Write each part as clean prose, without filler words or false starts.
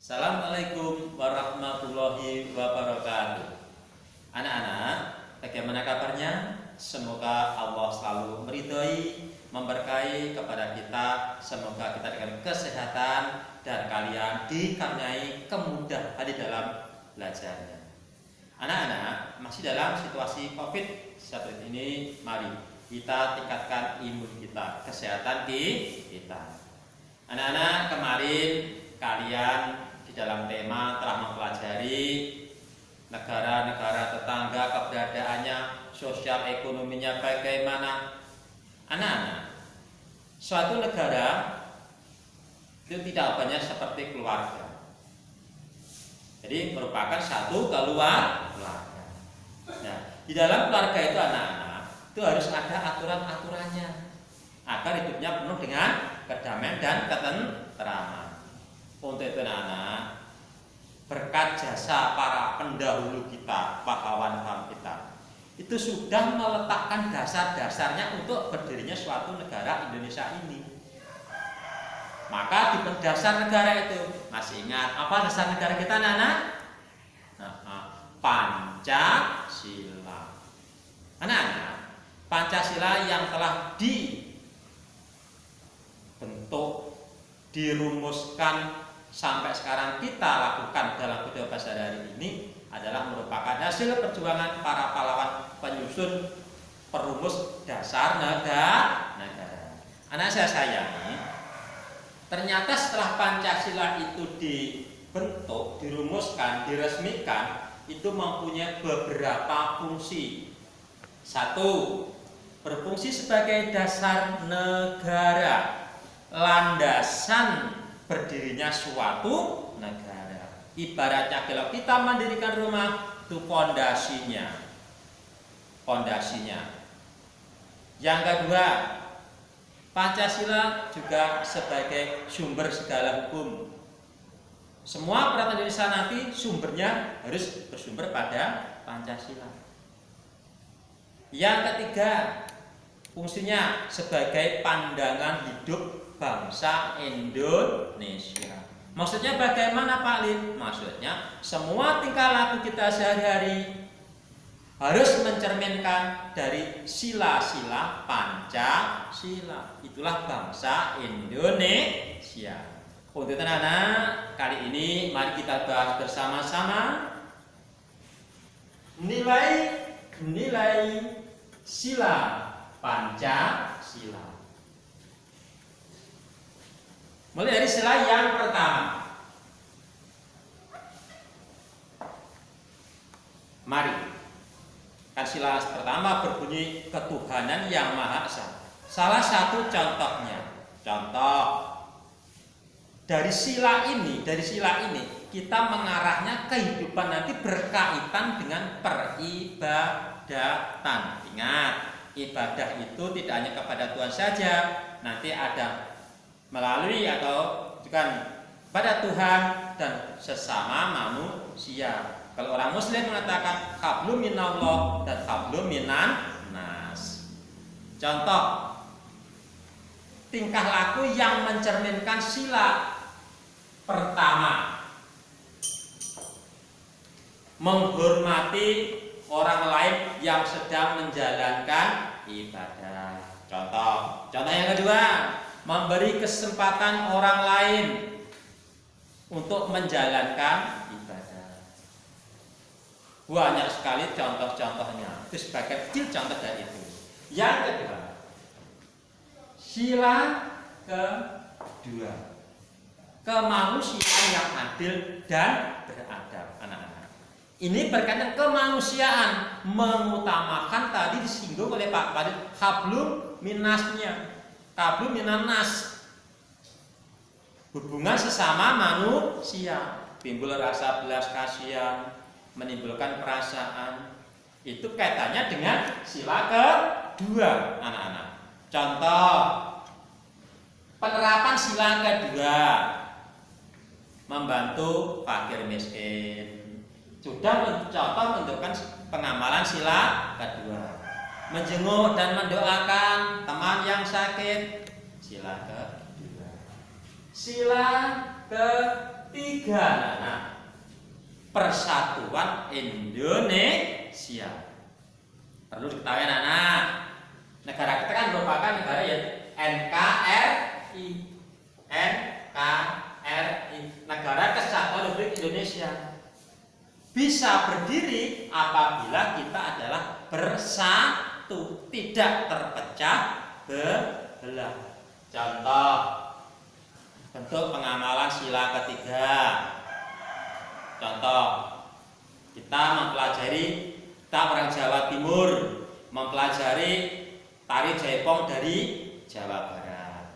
Assalamualaikum warahmatullahi wabarakatuh. Anak-anak, bagaimana kabarnya? Semoga Allah selalu meridhoi, memberkahi kepada kita. Semoga kita dengan kesehatan dan kalian dikaruniai kemudahan di dalam belajarnya. Anak-anak, masih dalam situasi COVID seperti ini, mari kita tingkatkan imun kita, kesehatan kita. Anak-anak, kemarin kalian di dalam tema telah mempelajari negara-negara tetangga, keberadaannya, sosial ekonominya bagaimana. Anak-anak, suatu negara itu tidak banyak seperti keluarga. Jadi merupakan satu keluarga. Nah, di dalam keluarga itu anak-anak itu harus ada aturan-aturannya agar hidupnya penuh dengan kedamaian dan ketentraman. Untuk itu anak-anak, berkat jasa para pendahulu kita, pahlawan kita, itu sudah meletakkan dasar-dasarnya untuk berdirinya suatu negara Indonesia ini. Maka di dasar negara itu, masih ingat apa dasar negara kita anak-anak? Pancasila. Anak-anak, Pancasila yang telah dibentuk, dirumuskan sampai sekarang kita lakukan dalam kehidupan sehari-hari ini adalah merupakan hasil perjuangan para pahlawan penyusun perumus dasar negara. Anak saya sayangi, ternyata setelah Pancasila itu dibentuk, dirumuskan, diresmikan, itu mempunyai beberapa fungsi. Satu, berfungsi sebagai dasar negara, landasan berdirinya suatu negara. Ibaratnya kalau kita mendirikan rumah, itu pondasinya. Yang kedua, Pancasila juga sebagai sumber segala hukum. Semua peraturan Indonesia nanti sumbernya harus bersumber pada Pancasila. Yang ketiga, fungsinya sebagai pandangan hidup bangsa Indonesia. Maksudnya bagaimana Pak Lin? Maksudnya semua tingkah laku kita sehari-hari harus mencerminkan dari sila-sila Pancasila. Itulah bangsa Indonesia. Untuk anak-anak, kali ini mari kita bahas bersama-sama nilai sila Pancasila. Mulai dari sila yang pertama. Mari. Kan sila pertama berbunyi ketuhanan yang Maha Esa. Salah satu contohnya. Contoh. Dari sila ini kita mengarahnya kehidupan nanti berkaitan dengan peribadatan. Ingat, ibadah itu tidak hanya kepada Tuhan saja, nanti ada melalui atau bukan pada Tuhan dan sesama manusia. Kalau orang Muslim mengatakan hablum minallah dan hablum minan nas. Contoh tingkah laku yang mencerminkan sila pertama, menghormati orang lain yang sedang menjalankan ibadah. Contoh yang kedua, memberi kesempatan orang lain untuk menjalankan ibadah. Banyak sekali contoh-contohnya. Itu sebagai kecil contoh dari itu. Yang kedua, sila kedua, kemanusiaan yang adil dan beradab. Anak-anak, ini berkaitan kemanusiaan, mengutamakan tadi disinggung oleh Pak Padit hablum minasnya. Hablum minanas, hubungan sesama manusia, timbul rasa belas kasihan, menimbulkan perasaan. Itu kaitannya dengan sila kedua, anak-anak. Contoh penerapan sila kedua, membantu fakir miskin. Sudah contoh menentukan pengamalan sila kedua. Menjenguk dan mendoakan teman yang sakit, sila kedua. Sila ke ketiga, anak-anak, Persatuan Indonesia. Perlu diketahui anak-anak, negara kita kan merupakan negara yang NKRI, Negara Kesatuan Republik Indonesia. Bisa berdiri apabila kita adalah bersatu, tidak terpecah belah. Contoh bentuk pengamalan sila ketiga. Contoh, kita orang Jawa Timur mempelajari tari jaipong dari Jawa Barat.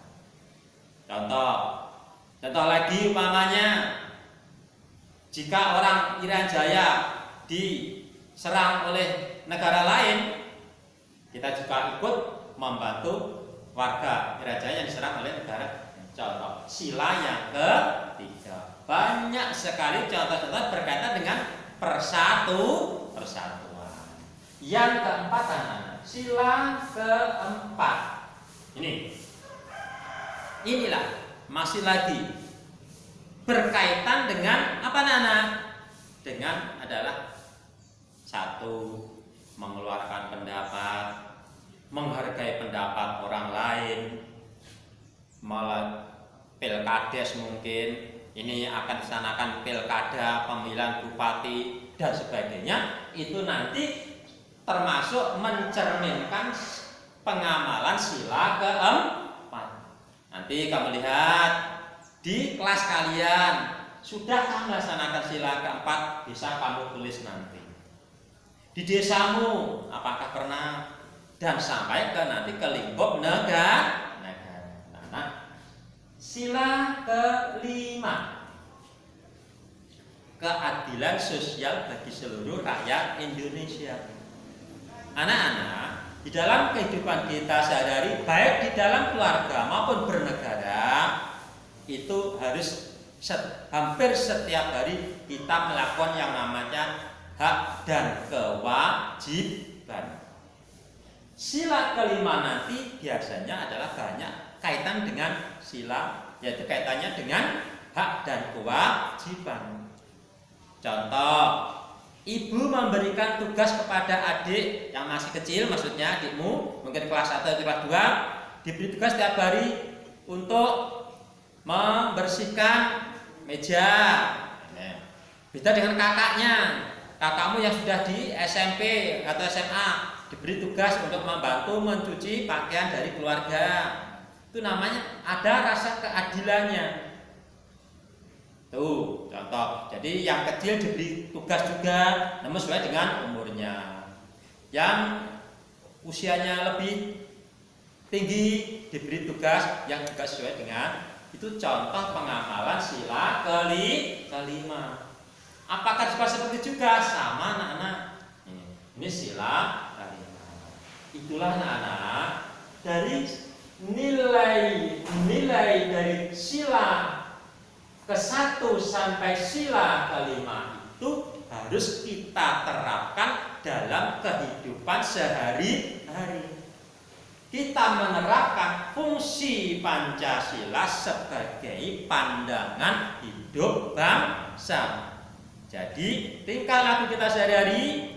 Contoh lagi umpamanya, jika orang Irian Jaya diserang oleh negara lain, kita juga ikut membantu warga Irian Jaya yang diserang oleh negara. Contoh sila yang ketiga. Banyak sekali contoh-contoh berkaitan dengan persatuan. Yang keempat, anak-anak, sila keempat. Inilah masih lagi berkaitan dengan apa, anak-anak? Dengan adalah satu, mengeluarkan pendapat, menghargai pendapat orang lain, malah pilkades mungkin ini akan disanakan pilkada, pemilihan bupati dan sebagainya, itu nanti termasuk mencerminkan pengamalan sila keempat. Nanti kamu lihat di kelas kalian, sudahkah melaksanakan sila keempat? Bisa kamu tulis nanti. Di desamu apakah pernah? Dan sampai ke nanti ke lingkup negara. Nah, sila kelima, keadilan sosial bagi seluruh rakyat Indonesia. Anak-anak, di dalam kehidupan kita sehari-hari, baik di dalam keluarga maupun bernegara, itu harus hampir setiap hari kita melakukan yang namanya hak dan kewajiban. Sila kelima nanti biasanya adalah banyak kaitan dengan sila, yaitu kaitannya dengan hak dan kewajiban. Contoh, ibu memberikan tugas kepada adik yang masih kecil, maksudnya adikmu mungkin kelas 1 atau kelas 2, diberi tugas setiap hari untuk membersihkan meja. Beda dengan kakakmu yang sudah di SMP atau SMA, diberi tugas untuk membantu mencuci pakaian dari keluarga. Itu namanya ada rasa keadilannya. Tuh, contoh. Jadi yang kecil diberi tugas juga, namun sesuai dengan umurnya. Yang usianya lebih tinggi diberi tugas yang juga sesuai dengan. Itu contoh pengamalan sila kelima. Apakah juga seperti juga? Sama, anak-anak. Ini sila kelima. Itulah, anak-anak, dari nilai dari sila ke-1 sampai sila kelima itu harus kita terapkan dalam kehidupan sehari-hari. Kita menerapkan fungsi Pancasila sebagai pandangan hidup bangsa. Jadi tingkah laku kita sehari-hari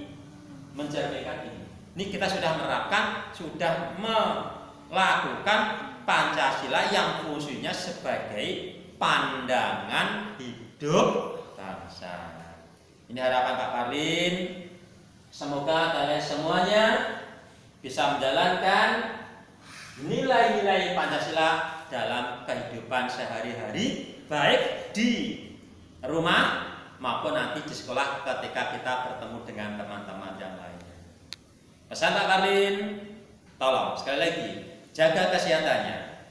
mencerminkan ini. Ini kita sudah menerapkan, sudah melakukan Pancasila yang fungsinya sebagai pandangan hidup bangsa. Ini harapan Pak Parlin. Semoga kalian semuanya bisa menjalankan nilai-nilai Pancasila dalam kehidupan sehari-hari, baik di rumah maupun nanti di sekolah ketika kita bertemu dengan teman-teman yang lainnya. Pesan Pak Parlin, tolong sekali lagi jaga kesehatannya,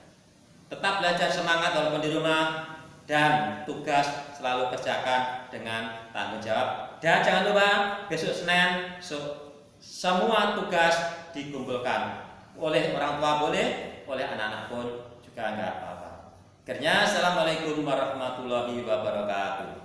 tetap belajar semangat walaupun di rumah, dan tugas selalu kerjakan dengan tanggung jawab. Dan jangan lupa besok Senin semua tugas dikumpulkan, oleh orang tua boleh, oleh anak-anak pun juga enggak apa-apa. Akhirnya, assalamualaikum warahmatullahi wabarakatuh.